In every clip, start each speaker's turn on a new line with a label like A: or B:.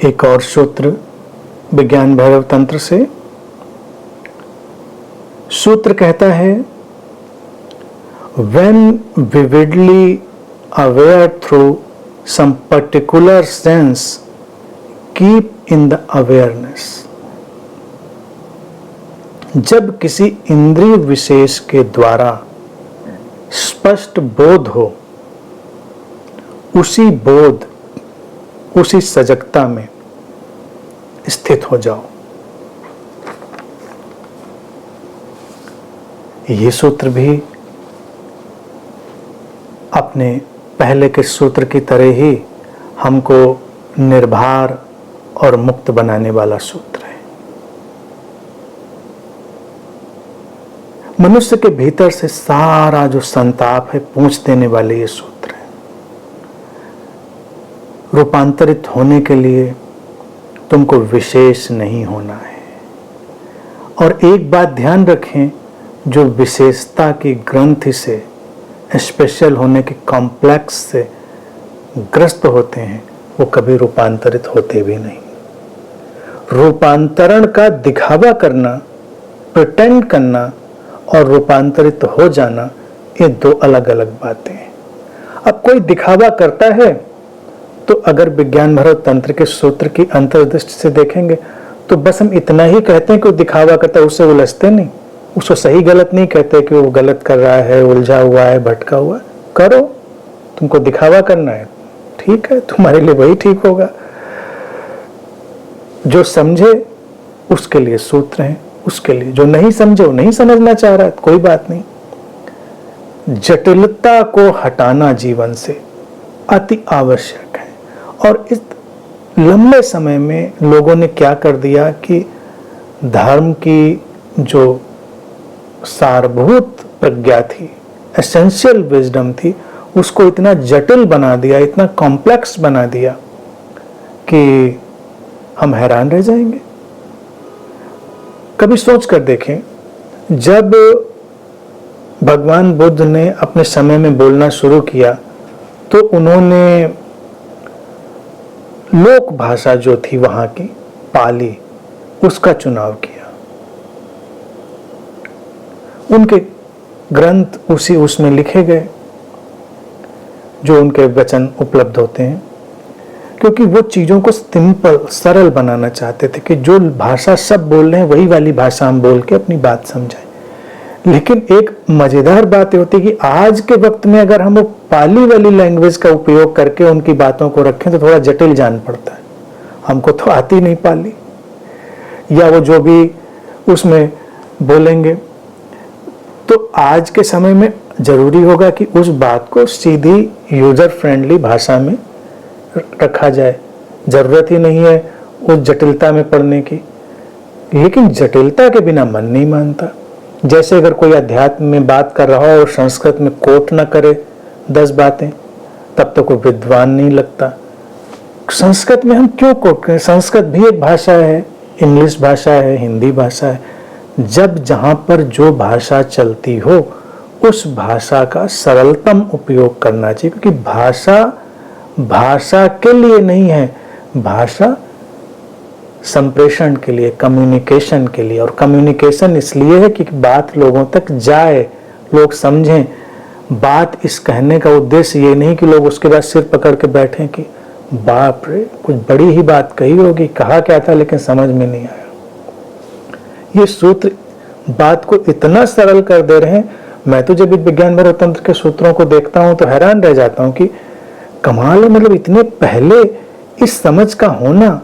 A: एक और सूत्र विज्ञान भैरव तंत्र से। सूत्र कहता है, when vividly aware through some particular sense, keep in the awareness। जब किसी इंद्रिय विशेष के द्वारा स्पष्ट बोध हो, उसी बोध, उसी सजगता में स्थित हो जाओ। ये सूत्र भी अपने पहले के सूत्र की तरह ही हमको निर्भर और मुक्त बनाने वाला सूत्र है। मनुष्य के भीतर से सारा जो संताप है पूछ देने वाले ये सूत्र है। रूपांतरित होने के लिए तुमको विशेष नहीं होना है। और एक बात ध्यान रखें, जो विशेषता की ग्रंथि से, स्पेशल होने के कॉम्प्लेक्स से ग्रस्त होते हैं, वो कभी रूपांतरित होते भी नहीं। रूपांतरण का दिखावा करना, प्रिटेंड करना और रूपांतरित हो जाना, ये दो अलग अलग बातें हैं। अब कोई दिखावा करता है तो अगर विज्ञान भैरव तंत्र के सूत्र की अंतर्दृष्टि से देखेंगे तो बस हम इतना ही कहते हैं कि वो दिखावा करता है, उससे उलझते नहीं। उसको सही गलत नहीं कहते कि वो गलत कर रहा है, उलझा हुआ है, भटका हुआ है। करो, तुमको दिखावा करना है, ठीक है, तुम्हारे लिए वही ठीक होगा। जो समझे उसके लिए सूत्र हैं, उसके लिए। जो नहीं समझे, वो नहीं समझना चाह रहा है, कोई बात नहीं। जटिलता को हटाना जीवन से अति आवश्यक है। और इस लंबे समय में लोगों ने क्या कर दिया कि धर्म की जो सारभूत प्रज्ञा थी, एसेंशियल विजडम थी, उसको इतना जटिल बना दिया, इतना कॉम्प्लेक्स बना दिया कि हम हैरान रह जाएंगे। कभी सोच कर देखें, जब भगवान बुद्ध ने अपने समय में बोलना शुरू किया तो उन्होंने लोक भाषा जो थी वहां की, पाली, उसका चुनाव किया। उनके ग्रंथ उसमें लिखे गए जो उनके वचन उपलब्ध होते हैं, क्योंकि वो चीज़ों को सिंपल, सरल बनाना चाहते थे कि जो भाषा सब बोल रहे हैं वही वाली भाषा हम बोल के अपनी बात समझाएं। लेकिन एक मज़ेदार बात ये होती है कि आज के वक्त में अगर हम वो पाली वाली लैंग्वेज का उपयोग करके उनकी बातों को रखें तो थोड़ा जटिल जान पड़ता है। हमको तो आती नहीं पाली, या वो जो भी उसमें बोलेंगे। तो आज के समय में जरूरी होगा कि उस बात को सीधी यूजर फ्रेंडली भाषा में रखा जाए। जरूरत ही नहीं है उस जटिलता में पढ़ने की। लेकिन जटिलता के बिना मन नहीं मानता। जैसे अगर कोई अध्यात्म में बात कर रहा हो और संस्कृत में कोट ना करे 10 बातें, तब तक वो विद्वान नहीं लगता। संस्कृत में हम क्यों कोट करें? संस्कृत भी एक भाषा है, इंग्लिश भाषा है, हिंदी भाषा है। जब जहां पर जो भाषा चलती हो उस भाषा का सरलतम उपयोग करना चाहिए, क्योंकि भाषा के लिए नहीं है, भाषा संप्रेषण के लिए, कम्युनिकेशन के लिए। और कम्युनिकेशन इसलिए है कि बात लोगों तक जाए, लोग समझें। बात इस कहने का उद्देश्य ये नहीं कि लोग उसके बाद सिर पकड़ के बैठें कि बाप रे कुछ बड़ी ही बात कही होगी, कहा क्या था लेकिन समझ में नहीं आया। ये सूत्र बात को इतना सरल कर दे रहे हैं। मैं तो जब विज्ञान भैरव तंत्र के सूत्रों को देखता हूं तो हैरान रह जाता हूं कि कमाल है, मतलब इतने पहले इस समझ का होना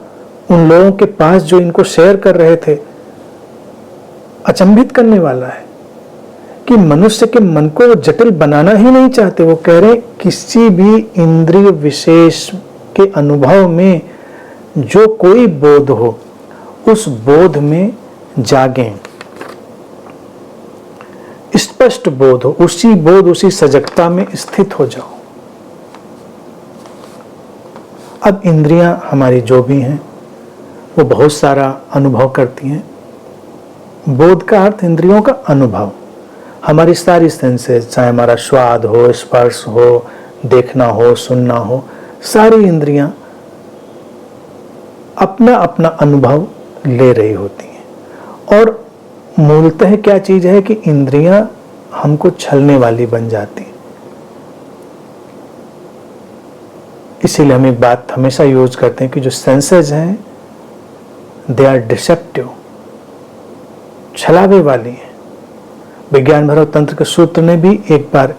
A: उन लोगों के पास जो इनको शेयर कर रहे थे, अचंभित करने वाला है कि मनुष्य के मन को जटिल बनाना ही नहीं चाहते। वो कह रहे किसी भी इंद्रिय विशेष के अनुभव में जो कोई बोध हो उस बोध में जागें, स्पष्ट बोध हो, उसी बोध, उसी सजगता में स्थित हो जाओ। अब इंद्रियां हमारी जो भी हैं वो बहुत सारा अनुभव करती हैं। बोध का अर्थ इंद्रियों का अनुभव। हमारी सारी सेंसेस, चाहे हमारा स्वाद हो, स्पर्श हो, देखना हो, सुनना हो, सारी इंद्रियां अपना अपना अनुभव ले रही होती हैं। और मूलतः क्या चीज है कि इंद्रियां हमको छलने वाली बन जाती हैं। इसीलिए हम एक बात हमेशा यूज करते हैं कि जो सेंसेस हैं दे आर डिसेप्टिव, छलावे वाली हैं। विज्ञान भैरव तंत्र के सूत्र ने भी एक बार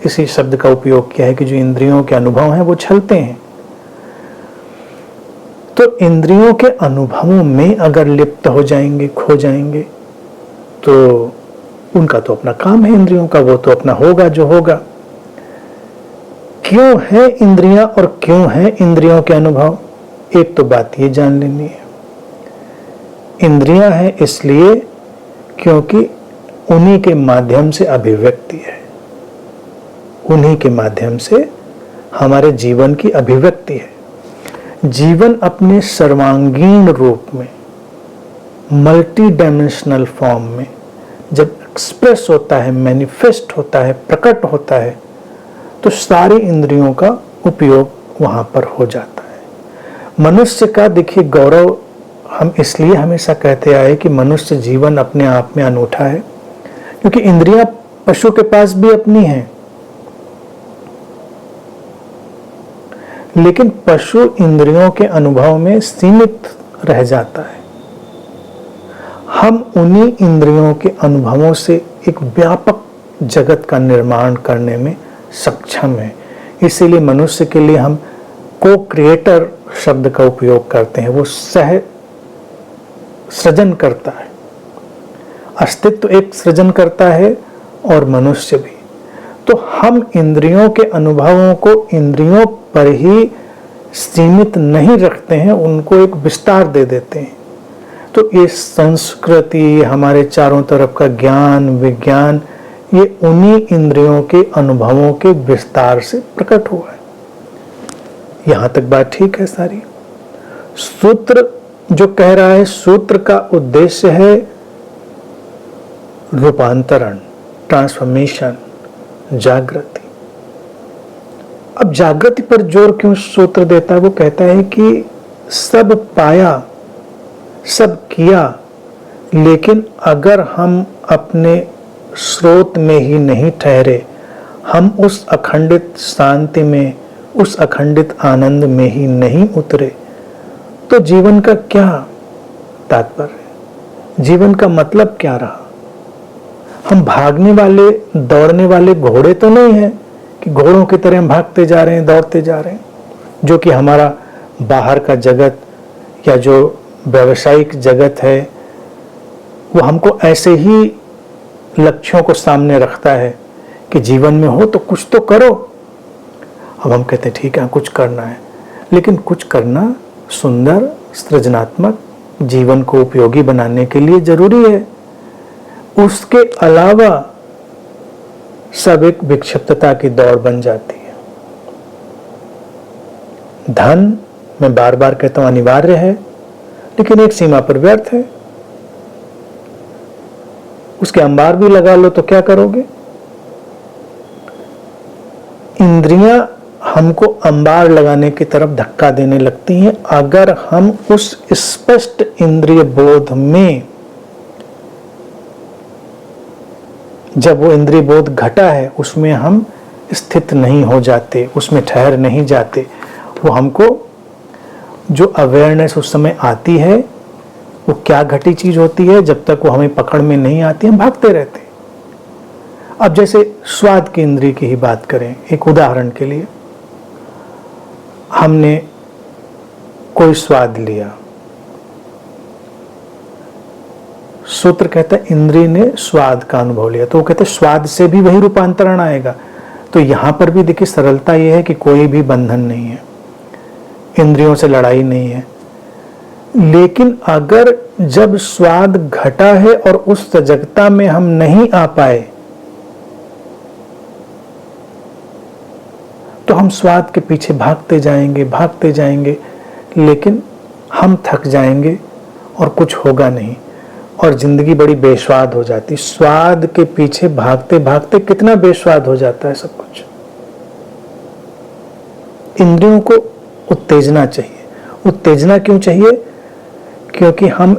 A: इसी शब्द का उपयोग किया है कि जो इंद्रियों के अनुभव हैं वो छलते हैं। तो इंद्रियों के अनुभवों में अगर लिप्त हो जाएंगे, खो जाएंगे, तो उनका तो अपना काम है इंद्रियों का, वो तो अपना होगा जो होगा। क्यों है इंद्रियां और क्यों है इंद्रियों के अनुभव? एक तो बात ये जान लेनी है, इंद्रियां हैं इसलिए क्योंकि उन्हीं के माध्यम से अभिव्यक्ति है, उन्हीं के माध्यम से हमारे जीवन की अभिव्यक्ति है। जीवन अपने सर्वांगीण रूप में, मल्टी डायमेंशनल फॉर्म में जब एक्सप्रेस होता है, मैनिफेस्ट होता है, प्रकट होता है, तो सारी इंद्रियों का उपयोग वहां पर हो जाता है। मनुष्य का देखिए गौरव हम इसलिए हमेशा कहते आए कि मनुष्य जीवन अपने आप में अनूठा है, क्योंकि इंद्रियां पशु के पास भी अपनी हैं, लेकिन पशु इंद्रियों के अनुभव में सीमित रह जाता है। हम उन्हीं इंद्रियों के अनुभवों से एक व्यापक जगत का निर्माण करने में सक्षम है। इसीलिए मनुष्य के लिए हम को क्रिएटर शब्द का उपयोग करते हैं। वो सह सृजन करता है, अस्तित्व एक सृजन करता है और मनुष्य भी। तो हम इंद्रियों के अनुभवों को इंद्रियों पर ही सीमित नहीं रखते हैं, उनको एक विस्तार दे देते हैं। तो ये संस्कृति, हमारे चारों तरफ का ज्ञान, विज्ञान, ये उन्हीं इंद्रियों के अनुभवों के विस्तार से प्रकट हुआ है। यहां तक बात ठीक है सारी। सूत्र जो कह रहा है, सूत्र का उद्देश्य है रूपांतरण, ट्रांसफॉर्मेशन, जागृति। अब जागृति पर जोर क्यों सूत्र देता है? वो कहता है कि सब पाया, सब किया, लेकिन अगर हम अपने स्रोत में ही नहीं ठहरे, हम उस अखंडित शांति में, उस अखंडित आनंद में ही नहीं उतरे, तो जीवन का क्या तात्पर्य? जीवन का मतलब क्या रहा? हम भागने वाले, दौड़ने वाले घोड़े तो नहीं हैं कि घोड़ों की तरह हम भागते जा रहे हैं, दौड़ते जा रहे हैं। जो कि हमारा बाहर का जगत या जो व्यावसायिक जगत है, वो हमको ऐसे ही लक्ष्यों को सामने रखता है कि जीवन में हो तो कुछ तो करो। अब हम कहते हैं ठीक है कुछ करना है, लेकिन कुछ करना सुंदर, सृजनात्मक, जीवन को उपयोगी बनाने के लिए जरूरी है। उसके अलावा सब एक विक्षिप्तता की दौड़ बन जाती है। धन, मैं बार बार कहता हूं, अनिवार्य है, लेकिन एक सीमा पर व्यर्थ है। उसके अंबार भी लगा लो तो क्या करोगे? इंद्रियां हमको अंबार लगाने की तरफ धक्का देने लगती हैं अगर हम उस स्पष्ट इंद्रिय बोध में, जब वो इंद्रिय बोध घटा है उसमें हम स्थित नहीं हो जाते, उसमें ठहर नहीं जाते। वो हमको जो अवेयरनेस उस समय आती है वो क्या घटी चीज होती है, जब तक वो हमें पकड़ में नहीं आती हम भागते रहते। अब जैसे स्वाद की इंद्रिय की ही बात करें, एक उदाहरण के लिए, हमने कोई स्वाद लिया, सूत्र कहता है इंद्रिय ने स्वाद का अनुभव लिया, तो वो कहते हैं स्वाद से भी वही रूपांतरण आएगा। तो यहां पर भी देखिए सरलता यह है कि कोई भी बंधन नहीं है, इंद्रियों से लड़ाई नहीं है। लेकिन अगर जब स्वाद घटा है और उस सजगता में हम नहीं आ पाए, तो हम स्वाद के पीछे भागते जाएंगे, लेकिन हम थक जाएंगे और कुछ होगा नहीं और जिंदगी बड़ी बेस्वाद हो जाती। स्वाद के पीछे भागते भागते कितना बेस्वाद हो जाता है सब कुछ। इंद्रियों को उत्तेजना चाहिए, उत्तेजना क्यों चाहिए? क्योंकि हम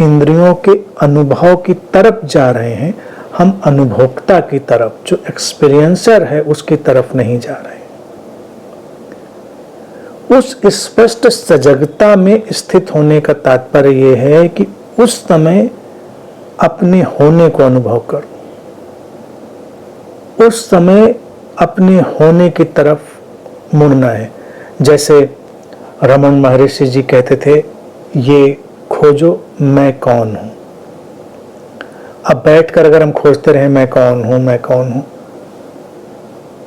A: इंद्रियों के अनुभव की तरफ जा रहे हैं, हम अनुभोक्ता की तरफ, जो एक्सपीरियंसर है उसकी तरफ नहीं जा रहे हैं। उस स्पष्ट सजगता में स्थित होने का तात्पर्य यह है कि उस समय अपने होने को अनुभव करो, उस समय अपने होने की तरफ मुड़ना है। जैसे रमन महर्षि जी कहते थे, ये खोजो मैं कौन हूं। अब बैठकर अगर हम खोजते रहे मैं कौन हूं, मैं कौन हूं,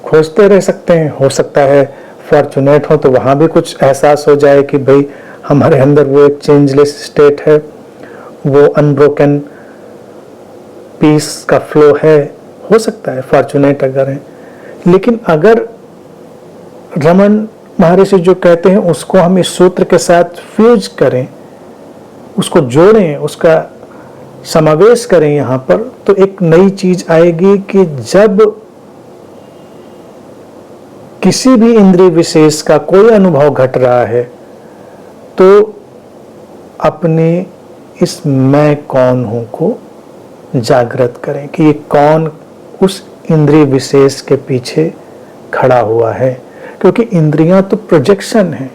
A: खोजते रह सकते हैं। हो सकता है फॉर्चुनेट हो तो वहां भी कुछ एहसास हो जाए कि भाई हमारे अंदर वो एक चेंजलेस स्टेट है, वो अनब्रोकन पीस का फ्लो है। हो सकता है फॉर्चुनेट अगर है। लेकिन अगर रमन महर्षि जो कहते हैं उसको हम इस सूत्र के साथ फ्यूज करें, उसको जोड़ें, उसका समावेश करें यहां पर, तो एक नई चीज आएगी कि जब किसी भी इंद्रिय विशेष का कोई अनुभव घट रहा है तो अपने इस मैं कौन हूं को जागृत करें कि ये कौन उस इंद्रिय विशेष के पीछे खड़ा हुआ है। क्योंकि इंद्रियां तो प्रोजेक्शन है,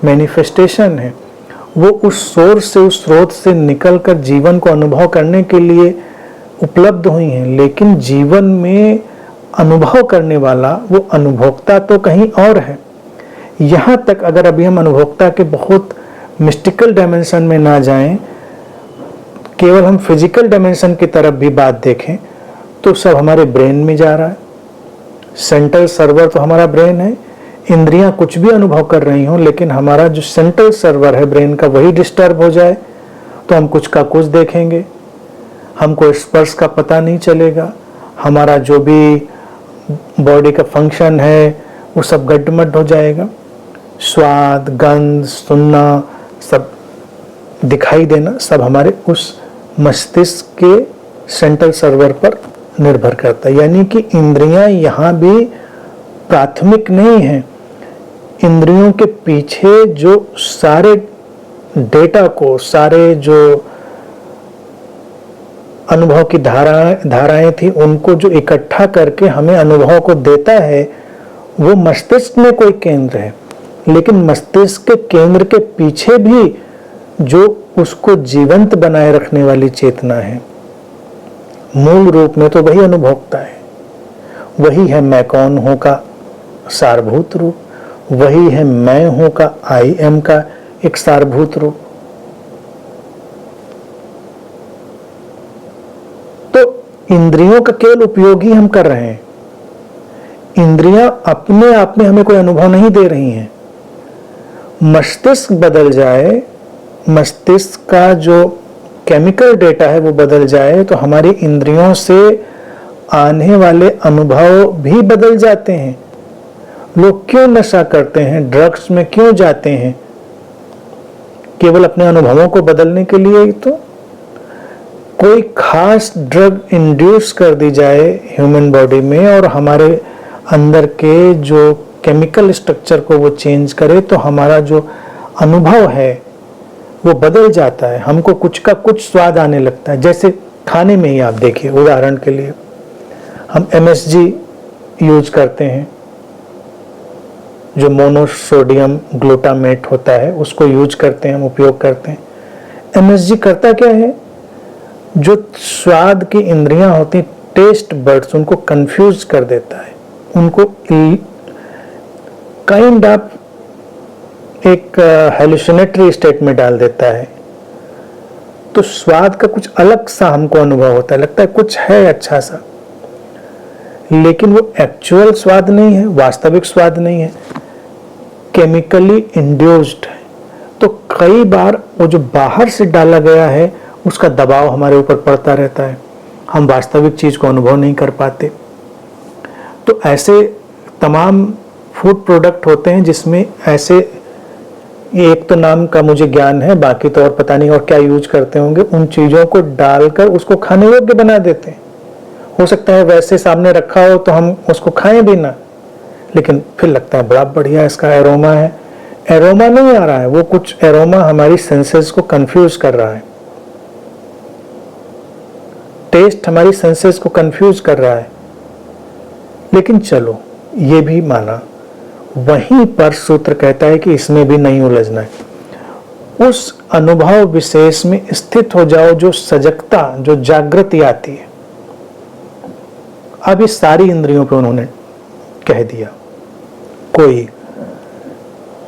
A: मैनिफेस्टेशन है, वो उस सोर्स से, उस स्रोत से निकलकर जीवन को अनुभव करने के लिए उपलब्ध हुई हैं। लेकिन जीवन में अनुभव करने वाला वो अनुभोक्ता तो कहीं और है। यहाँ तक अगर अभी हम अनुभोक्ता के बहुत मिस्टिकल डायमेंशन में ना जाएं, केवल हम फिजिकल डायमेंशन की तरफ भी बात देखें तो सब हमारे ब्रेन में जा रहा है। सेंट्रल सर्वर तो हमारा ब्रेन है। इंद्रियां कुछ भी अनुभव कर रही हों, लेकिन हमारा जो सेंट्रल सर्वर है ब्रेन का वही डिस्टर्ब हो जाए तो हम कुछ का कुछ देखेंगे, हमको स्पर्श का पता नहीं चलेगा, हमारा जो भी बॉडी का फंक्शन है वो सब गड्ढमड्ढ हो जाएगा। स्वाद, गंध, सुनना, सब दिखाई देना, सब हमारे उस मस्तिष्क के सेंट्रल सर्वर पर निर्भर करता है। यानी कि इंद्रियां यहाँ भी प्राथमिक नहीं है। इंद्रियों के पीछे जो सारे डेटा को, सारे जो अनुभव की धाराएं थी उनको जो इकट्ठा करके हमें अनुभव को देता है, वो मस्तिष्क में कोई केंद्र है। लेकिन मस्तिष्क के केंद्र के पीछे भी जो उसको जीवंत बनाए रखने वाली चेतना है, मूल रूप में तो वही अनुभोक्ता है। वही है मैं कौन हूं का सारभूत रूप, वही है मैं हूं का आई एम का एक सारभूत रूप। तो इंद्रियों का केवल उपयोग ही हम कर रहे हैं। इंद्रियां अपने आप में हमें कोई अनुभव नहीं दे रही हैं। मस्तिष्क बदल जाए, मस्तिष्क का जो केमिकल डेटा है वो बदल जाए तो हमारी इंद्रियों से आने वाले अनुभव भी बदल जाते हैं। लोग क्यों नशा करते हैं, ड्रग्स में क्यों जाते हैं? केवल अपने अनुभवों को बदलने के लिए ही तो। कोई खास ड्रग इंड्यूस कर दी जाए ह्यूमन बॉडी में और हमारे अंदर के जो केमिकल स्ट्रक्चर को वो चेंज करे तो हमारा जो अनुभव है वो बदल जाता है। हमको कुछ का कुछ स्वाद आने लगता है। जैसे खाने में ही आप देखिए, उदाहरण के लिए हम MSG यूज करते हैं, जो मोनोसोडियम ग्लूटामेट होता है उसको यूज करते हैं, हम उपयोग करते हैं। MSG करता क्या है? जो स्वाद की इंद्रियां होती, टेस्ट बर्ड्स, उनको कंफ्यूज कर देता है, उनको काइंड ऑफ एक हेलुसिनेटरी स्टेट में डाल देता है। तो स्वाद का कुछ अलग सा हमको अनुभव होता है, लगता है कुछ है अच्छा सा, लेकिन वो एक्चुअल स्वाद नहीं है, वास्तविक स्वाद नहीं है, केमिकली इंड्यूस्ड है। तो कई बार वो जो बाहर से डाला गया है उसका दबाव हमारे ऊपर पड़ता रहता है, हम वास्तविक चीज को अनुभव नहीं कर पाते। तो ऐसे तमाम फूड प्रोडक्ट होते हैं जिसमें ऐसे, एक तो नाम का मुझे ज्ञान है, बाकी तो और पता नहीं और क्या यूज करते होंगे, उन चीजों को डालकर उसको खाने योग्य बना देते हैं। हो सकता है वैसे सामने रखा हो तो हम उसको खाएं भी ना, लेकिन फिर लगता है बड़ा बढ़िया इसका एरोमा है, एरोमा नहीं आ रहा है, वो कुछ एरोमा हमारी सेंसेस को कंफ्यूज कर रहा है, टेस्ट हमारी सेंसेस को कंफ्यूज कर रहा है। लेकिन चलो ये भी माना, वहीं पर सूत्र कहता है कि इसमें भी नहीं उलझना है। उस अनुभव विशेष में स्थित हो जाओ, जो सजगता, जो जागृति आती है। अब इस सारी इंद्रियों पे उन्होंने कह दिया, कोई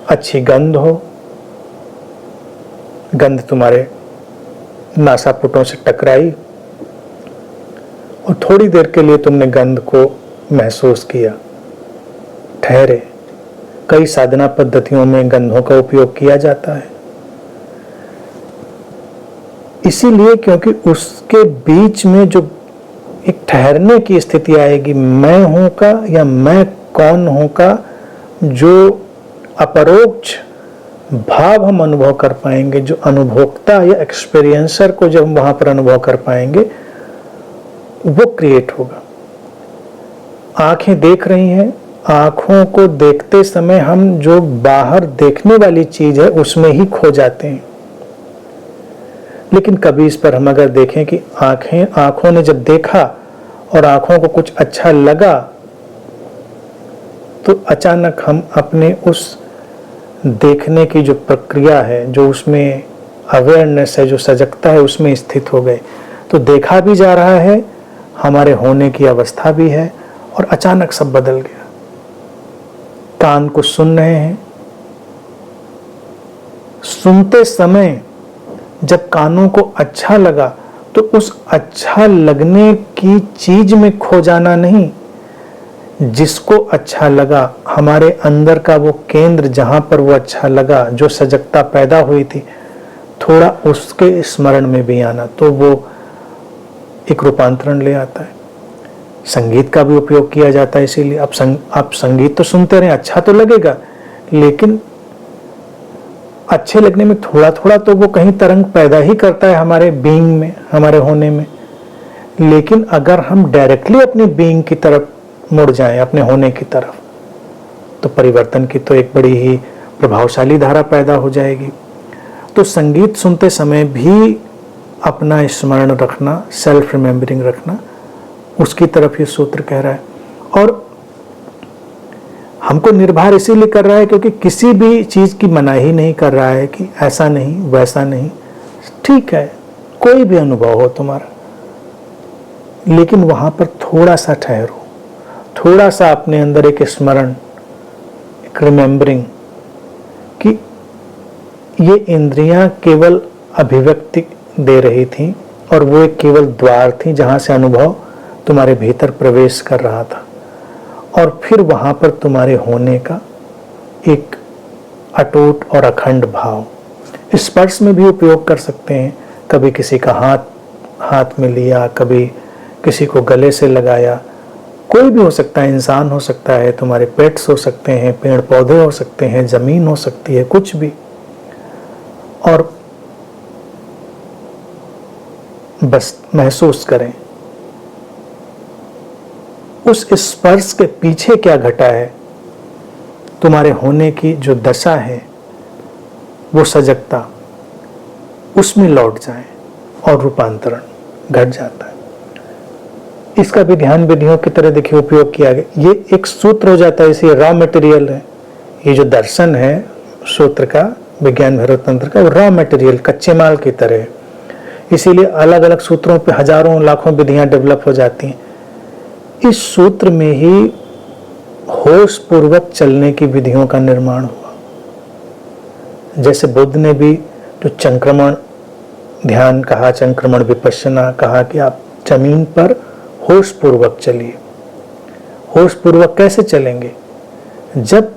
A: अच्छी गंध हो, गंध तुम्हारे नासापुटों से टकराई और थोड़ी देर के लिए तुमने गंध को महसूस किया, ठहरे। कई साधना पद्धतियों में गंधों का उपयोग किया जाता है, इसीलिए क्योंकि उसके बीच में जो एक ठहरने की स्थिति आएगी, मैं हूं का या मैं कौन हूं का जो अपरोक्ष भाव हम अनुभव कर पाएंगे, जो अनुभोक्ता या एक्सपीरियंसर को जब हम वहां पर अनुभव कर पाएंगे, वो क्रिएट होगा। आंखें देख रही हैं, आंखों को देखते समय हम जो बाहर देखने वाली चीज है उसमें ही खो जाते हैं। लेकिन कभी इस पर हम अगर देखें कि आंखों ने जब देखा और आंखों को कुछ अच्छा लगा, तो अचानक हम अपने उस देखने की जो प्रक्रिया है, जो उसमें अवेयरनेस है, जो सजगता है, उसमें स्थित हो गए। तो देखा भी जा रहा है, हमारे होने की अवस्था भी है, और अचानक सब बदल गया। कान को सुन रहे हैं, सुनते समय जब कानों को अच्छा लगा तो उस अच्छा लगने की चीज में खो जाना नहीं, जिसको अच्छा लगा, हमारे अंदर का वो केंद्र जहां पर वो अच्छा लगा, जो सजगता पैदा हुई थी, थोड़ा उसके स्मरण में भी आना, तो वो एक रूपांतरण ले आता है। संगीत का भी उपयोग किया जाता है, इसीलिए आप संगीत तो सुनते रहे, अच्छा तो लगेगा, लेकिन अच्छे लगने में थोड़ा थोड़ा तो वो कहीं तरंग पैदा ही करता है हमारे बीइंग में, हमारे होने में। लेकिन अगर हम डायरेक्टली अपनी बीइंग की तरफ मुड़ जाएं, अपने होने की तरफ, तो परिवर्तन की तो एक बड़ी ही प्रभावशाली धारा पैदा हो जाएगी। तो संगीत सुनते समय भी अपना स्मरण रखना, सेल्फ रिमेम्बरिंग रखना, उसकी तरफ ये सूत्र कह रहा है। और हमको निर्भर इसीलिए कर रहा है क्योंकि किसी भी चीज की मनाही नहीं कर रहा है कि ऐसा नहीं, वैसा नहीं, ठीक है, कोई भी अनुभव हो तुम्हारा, लेकिन वहां पर थोड़ा सा ठहरो, थोड़ा सा अपने अंदर एक स्मरण, एक रिमेम्बरिंग कि ये इंद्रियां केवल अभिव्यक्ति दे रही थी और वो एक केवल द्वार थी जहां से अनुभव तुम्हारे भीतर प्रवेश कर रहा था, और फिर वहां पर तुम्हारे होने का एक अटूट और अखंड भाव। स्पर्श में भी उपयोग कर सकते हैं, कभी किसी का हाथ में लिया, कभी किसी को गले से लगाया, कोई भी हो सकता है, इंसान हो सकता है, तुम्हारे पेट्स हो सकते हैं, पेड़ पौधे हो सकते हैं, जमीन हो सकती है, कुछ भी। और बस महसूस करें उस स्पर्श के पीछे क्या घटा है, तुम्हारे होने की जो दशा है, वो सजगता, उसमें लौट जाए और रूपांतरण घट जाता है। इसका भी ध्यान विधियों की तरह देखिए उपयोग किया गया। ये एक सूत्र हो जाता है, इसे रॉ मटेरियल है। ये जो दर्शन है सूत्र का, विज्ञान भैरव तंत्र का, वो रॉ मटेरियल, कच्चे माल की तरह है। इसीलिए अलग अलग सूत्रों पे हजारों लाखों विधियां डेवलप हो जाती हैं। इस सूत्र में ही होश पूर्वक चलने की विधियों का निर्माण हुआ। जैसे बुद्ध ने भी जो चंक्रमण ध्यान कहा, चंक्रमण विपश्यना कहा कि आप जमीन पर होश पूर्वक चलिए। होश पूर्वक कैसे चलेंगे? जब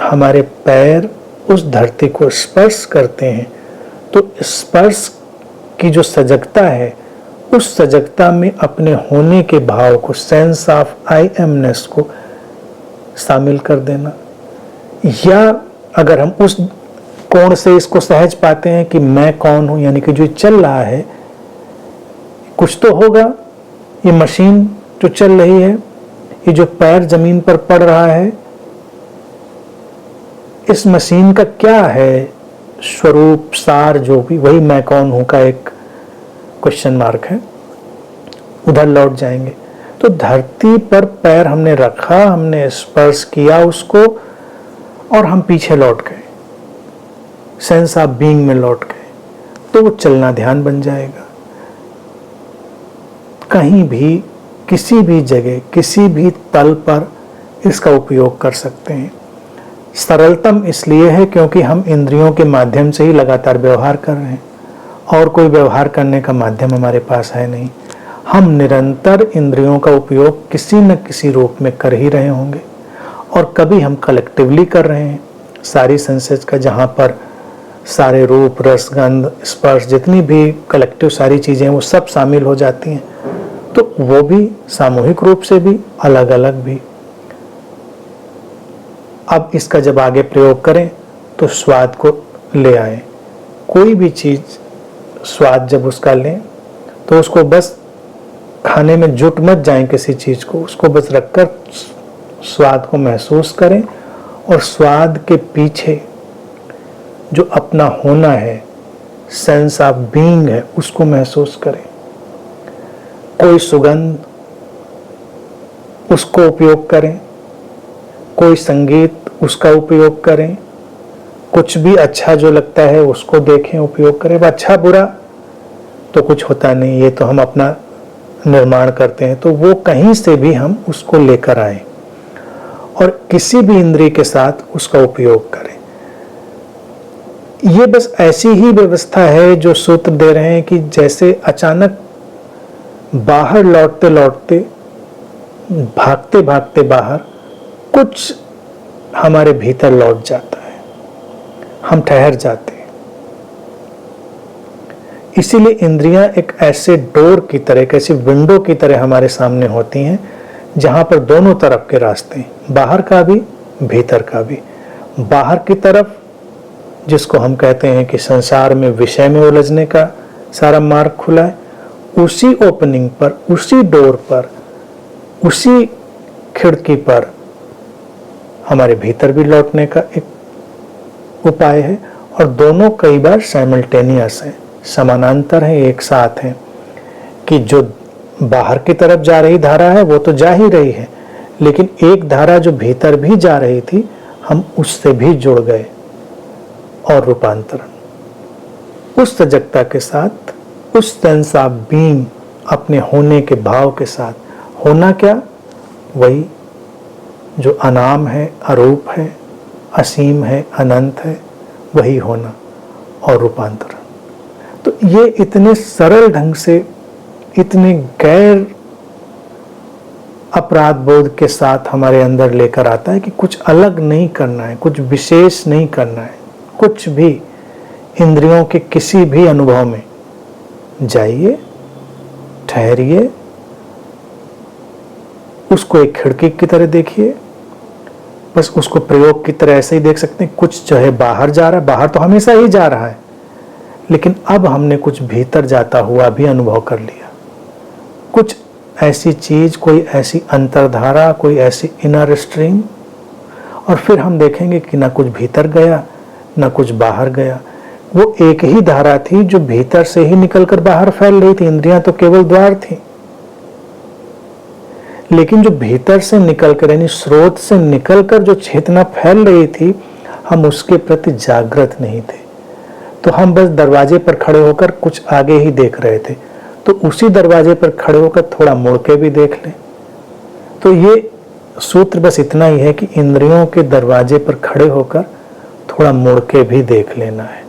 A: हमारे पैर उस धरती को स्पर्श करते हैं तो स्पर्श की जो सजगता है, उस सजगता में अपने होने के भाव को, सेंस ऑफ आई एमनेस को शामिल कर देना। या अगर हम उस कोण से इसको सहज पाते हैं कि मैं कौन हूं, यानी कि जो चल रहा है कुछ तो होगा, ये मशीन जो चल रही है, ये जो पैर जमीन पर पड़ रहा है, इस मशीन का क्या है स्वरूप, सार, जो भी, वही मैं कौन हूं का एक क्वेश्चन मार्क है। उधर लौट जाएंगे। तो धरती पर पैर हमने रखा, हमने स्पर्श किया उसको, और हम पीछे लौट गए, सेंस ऑफ बीइंग में लौट गए, तो वो चलना ध्यान बन जाएगा। कहीं भी, किसी भी जगह, किसी भी तल पर इसका उपयोग कर सकते हैं। सरलतम इसलिए है क्योंकि हम इंद्रियों के माध्यम से ही लगातार व्यवहार कर रहे हैं, और कोई व्यवहार करने का माध्यम हमारे पास है नहीं। हम निरंतर इंद्रियों का उपयोग किसी न किसी रूप में कर ही रहे होंगे, और कभी हम कलेक्टिवली कर रहे हैं सारी सेंसेस का, जहाँ पर सारे रूप, रस, गंध, स्पर्श, जितनी भी कलेक्टिव सारी चीज़ें वो सब शामिल हो जाती हैं। तो वो भी सामूहिक रूप से भी, अलग अलग भी। अब इसका जब आगे प्रयोग करें तो स्वाद को ले आए। कोई भी चीज़ स्वाद जब उसका लें तो उसको बस खाने में जुट मत जाएं किसी चीज़ को, उसको बस रखकर स्वाद को महसूस करें, और स्वाद के पीछे जो अपना होना है, सेंस ऑफ बीइंग है, उसको महसूस करें। कोई सुगंध, उसको उपयोग करें, कोई संगीत, उसका उपयोग करें, कुछ भी अच्छा जो लगता है उसको देखें, उपयोग करें। अच्छा बुरा तो कुछ होता नहीं, ये तो हम अपना निर्माण करते हैं, तो वो कहीं से भी हम उसको लेकर आए और किसी भी इंद्रिय के साथ उसका उपयोग करें। ये बस ऐसी ही व्यवस्था है जो सूत्र दे रहे हैं कि जैसे अचानक बाहर लौटते लौटते, भागते भागते बाहर कुछ हमारे भीतर लौट जाता है, हम ठहर जाते हैं। इसीलिए इंद्रियां एक ऐसे डोर की तरह, एक ऐसी विंडो की तरह हमारे सामने होती हैं, जहां पर दोनों तरफ के रास्ते हैं, बाहर का भी, भीतर का भी। बाहर की तरफ जिसको हम कहते हैं कि संसार में, विषय में उलझने का सारा मार्ग खुला है, उसी ओपनिंग पर, उसी डोर पर, उसी खिड़की पर हमारे भीतर भी लौटने का एक उपाय है। और दोनों कई बार साइमल्टेनियस है, समानांतर है, एक साथ है, कि जो बाहर की तरफ जा रही धारा है वो तो जा ही रही है, लेकिन एक धारा जो भीतर भी जा रही थी, हम उससे भी जुड़ गए, और रूपांतरण उस सजगता के साथ, उस सेंस ऑफ बीइंग, अपने होने के भाव के साथ। होना क्या? वही जो अनाम है, अरूप है, असीम है, अनंत है, वही होना और रूपांतरण। तो ये इतने सरल ढंग से, इतने गैर अपराध बोध के साथ हमारे अंदर लेकर आता है कि कुछ अलग नहीं करना है, कुछ विशेष नहीं करना है, कुछ भी इंद्रियों के किसी भी अनुभव में जाइए, ठहरिए, उसको एक खिड़की की तरह देखिए। बस उसको प्रयोग की तरह ऐसे ही देख सकते हैं, कुछ जो है बाहर जा रहा है, बाहर तो हमेशा ही जा रहा है, लेकिन अब हमने कुछ भीतर जाता हुआ भी अनुभव कर लिया। कुछ ऐसी चीज, कोई ऐसी अंतर्धारा, कोई ऐसी इनर स्ट्रीम, और फिर हम देखेंगे कि ना कुछ भीतर गया, ना कुछ बाहर गया। वो एक ही धारा थी जो भीतर से ही निकलकर बाहर फैल रही थी। इंद्रियां तो केवल द्वार थी, लेकिन जो भीतर से निकलकर, यानी स्रोत से निकलकर जो चेतना फैल रही थी, हम उसके प्रति जागृत नहीं थे। तो हम बस दरवाजे पर खड़े होकर कुछ आगे ही देख रहे थे। तो उसी दरवाजे पर खड़े होकर थोड़ा मुड़ के भी देख लें। तो ये सूत्र बस इतना ही है कि इंद्रियों के दरवाजे पर खड़े होकर थोड़ा मुड़ के भी देख लेना है,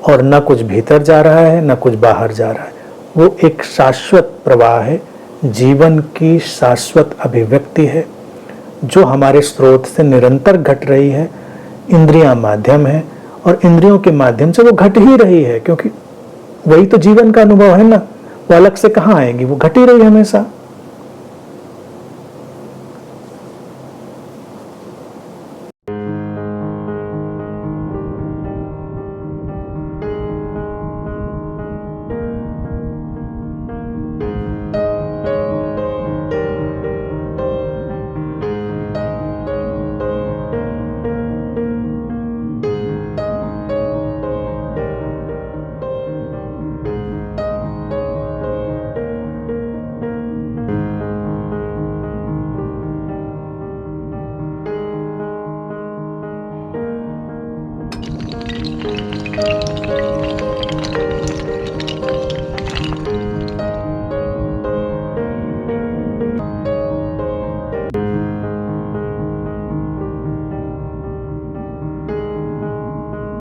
A: और न कुछ भीतर जा रहा है, न कुछ बाहर जा रहा है। वो एक शाश्वत प्रवाह है, जीवन की शाश्वत अभिव्यक्ति है, जो हमारे स्रोत से निरंतर घट रही है। इंद्रियां माध्यम है, और इंद्रियों के माध्यम से वो घट ही रही है, क्योंकि वही तो जीवन का अनुभव है ना, वो अलग से कहाँ आएगी, वो घट ही रही है हमेशा।